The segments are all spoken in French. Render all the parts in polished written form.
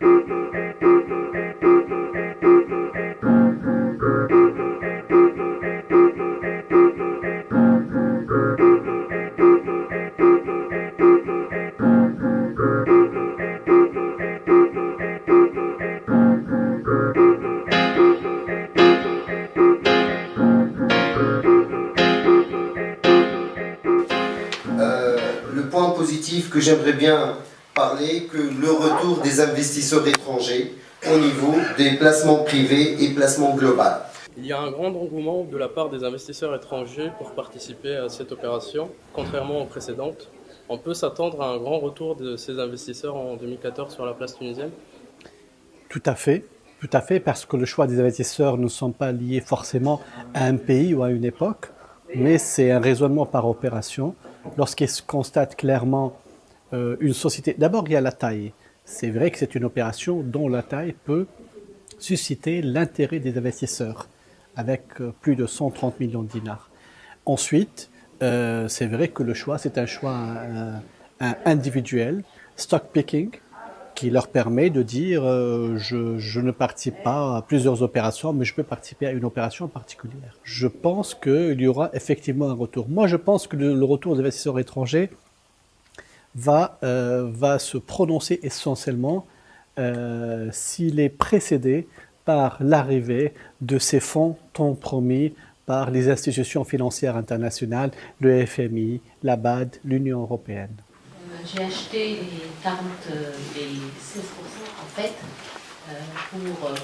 Le point positif que j'aimerais bien parler, que le retour des investisseurs étrangers au niveau des placements privés et placements globaux. Il y a un grand engouement de la part des investisseurs étrangers pour participer à cette opération, contrairement aux précédentes. On peut s'attendre à un grand retour de ces investisseurs en 2014 sur la place tunisienne? Tout à fait, parce que le choix des investisseurs ne sont pas liés forcément à un pays ou à une époque, mais c'est un raisonnement par opération. Lorsqu'ils constatent clairement une société, d'abord il y a la taille. C'est vrai que c'est une opération dont la taille peut susciter l'intérêt des investisseurs, avec plus de 130 millions de dinars. Ensuite, c'est vrai que le choix, c'est un choix individuel, stock picking, qui leur permet de dire je ne participe pas à plusieurs opérations, mais je peux participer à une opération particulière. Je pense qu'il y aura effectivement un retour. Moi, je pense que le retour des investisseurs étrangers va se prononcer essentiellement s'il est précédé par l'arrivée de ces fonds tant promis par les institutions financières internationales, le FMI, la BAD, l'Union européenne. J'ai acheté les 16% en fait,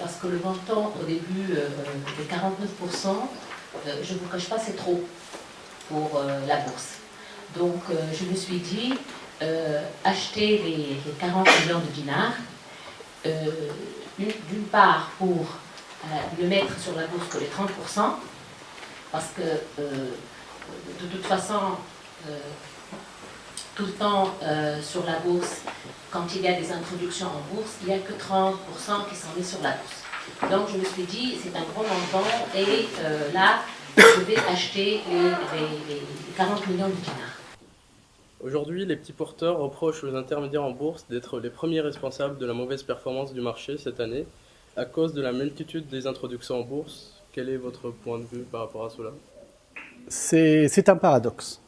parce que le montant au début des 49%, je ne vous cache pas, c'est trop pour la bourse. Donc je me suis dit, acheter les 40 millions de dinars, d'une part pour le mettre sur la bourse que les 30%, parce que de toute façon, tout le temps sur la bourse, quand il y a des introductions en bourse, il n'y a que 30% qui sont mis sur la bourse. Donc je me suis dit, c'est un gros montant, et là, je vais acheter les 40 millions de dinars. Aujourd'hui, les petits porteurs reprochent aux intermédiaires en bourse d'être les premiers responsables de la mauvaise performance du marché cette année, à cause de la multitude des introductions en bourse. Quel est votre point de vue par rapport à cela? C'est un paradoxe.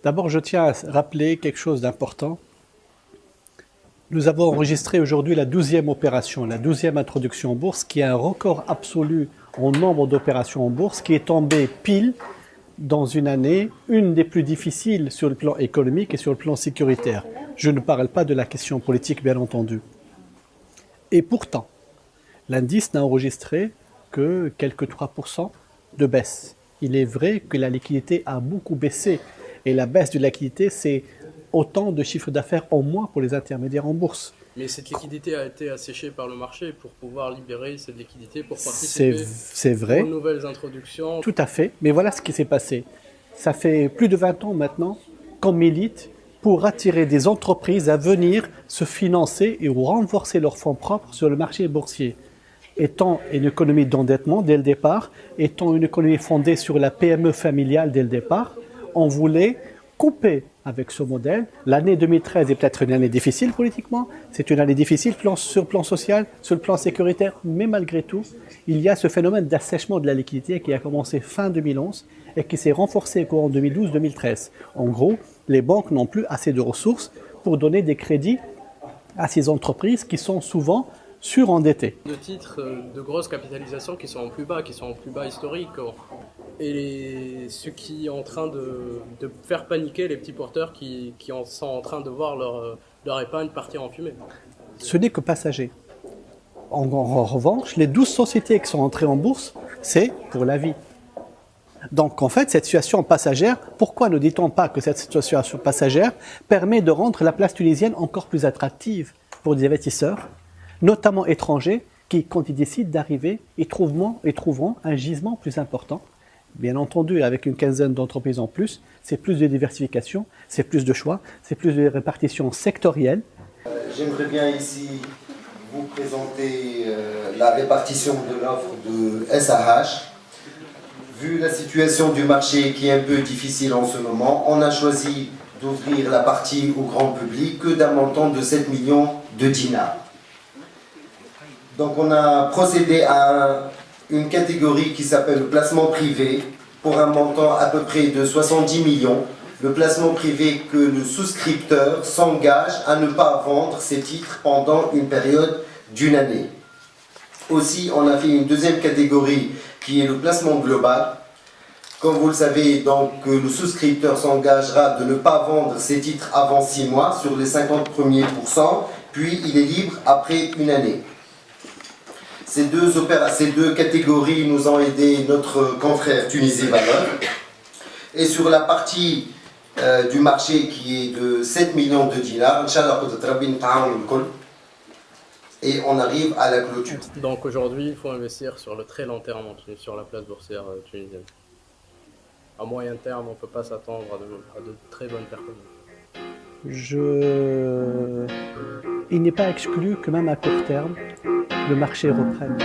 D'abord, je tiens à rappeler quelque chose d'important. Nous avons enregistré aujourd'hui la 12e opération, la 12e introduction en bourse, qui est un record absolu en nombre d'opérations en bourse, qui est tombé pile dans une année, une des plus difficiles sur le plan économique et sur le plan sécuritaire. Je ne parle pas de la question politique, bien entendu. Et pourtant, l'indice n'a enregistré que quelques 3% de baisse. Il est vrai que la liquidité a beaucoup baissé. Et la baisse de la liquidité, c'est autant de chiffre d'affaires en moins pour les intermédiaires en bourse. Mais cette liquidité a été asséchée par le marché pour pouvoir libérer cette liquidité pour participer aux nouvelles introductions. Tout à fait, mais voilà ce qui s'est passé. Ça fait plus de 20 ans maintenant qu'on milite pour attirer des entreprises à venir se financer et renforcer leurs fonds propres sur le marché boursier. Étant une économie d'endettement dès le départ, étant une économie fondée sur la PME familiale dès le départ, on voulait couper avec ce modèle. L'année 2013 est peut-être une année difficile politiquement, c'est une année difficile sur le plan social, sur le plan sécuritaire, mais malgré tout, il y a ce phénomène d'assèchement de la liquidité qui a commencé fin 2011 et qui s'est renforcé au courant 2012-2013. En gros, les banques n'ont plus assez de ressources pour donner des crédits à ces entreprises qui sont souvent surendettés. De titres de grosse capitalisation qui sont en plus bas historiques. Et ce qui est en train de faire paniquer les petits porteurs qui sont en train de voir leur épargne partir en fumée. Ce n'est que passager. En revanche, les 12 sociétés qui sont entrées en bourse, c'est pour la vie. Donc en fait, cette situation passagère, pourquoi ne dit-on pas que cette situation passagère permet de rendre la place tunisienne encore plus attractive pour des investisseurs, notamment étrangers, qui, quand ils décident d'arriver, ils trouveront un gisement plus important. Bien entendu, avec une quinzaine d'entreprises en plus, c'est plus de diversification, c'est plus de choix, c'est plus de répartition sectorielle. J'aimerais bien ici vous présenter la répartition de l'offre de SAH. Vu la situation du marché qui est un peu difficile en ce moment, on a choisi d'ouvrir la partie au grand public que d'un montant de 7 millions de dinars. Donc on a procédé à une catégorie qui s'appelle le placement privé pour un montant à peu près de 70 millions. Le placement privé que le souscripteur s'engage à ne pas vendre ses titres pendant une période d'une année. Aussi, on a fait une deuxième catégorie qui est le placement global. Comme vous le savez, donc, le souscripteur s'engagera de ne pas vendre ses titres avant 6 mois sur les 50 premiers pourcents, puis il est libre après une année. Ces deux catégories nous ont aidé notre confrère Tunisie Valeur. Et sur la partie du marché qui est de 7 millions de dinars, Inch'Allah, et on arrive à la clôture. Donc aujourd'hui, il faut investir sur le très long terme sur la place boursière tunisienne. À moyen terme, on ne peut pas s'attendre à de très bonnes performances. Il n'est pas exclu que même à court terme, le marché reprenne.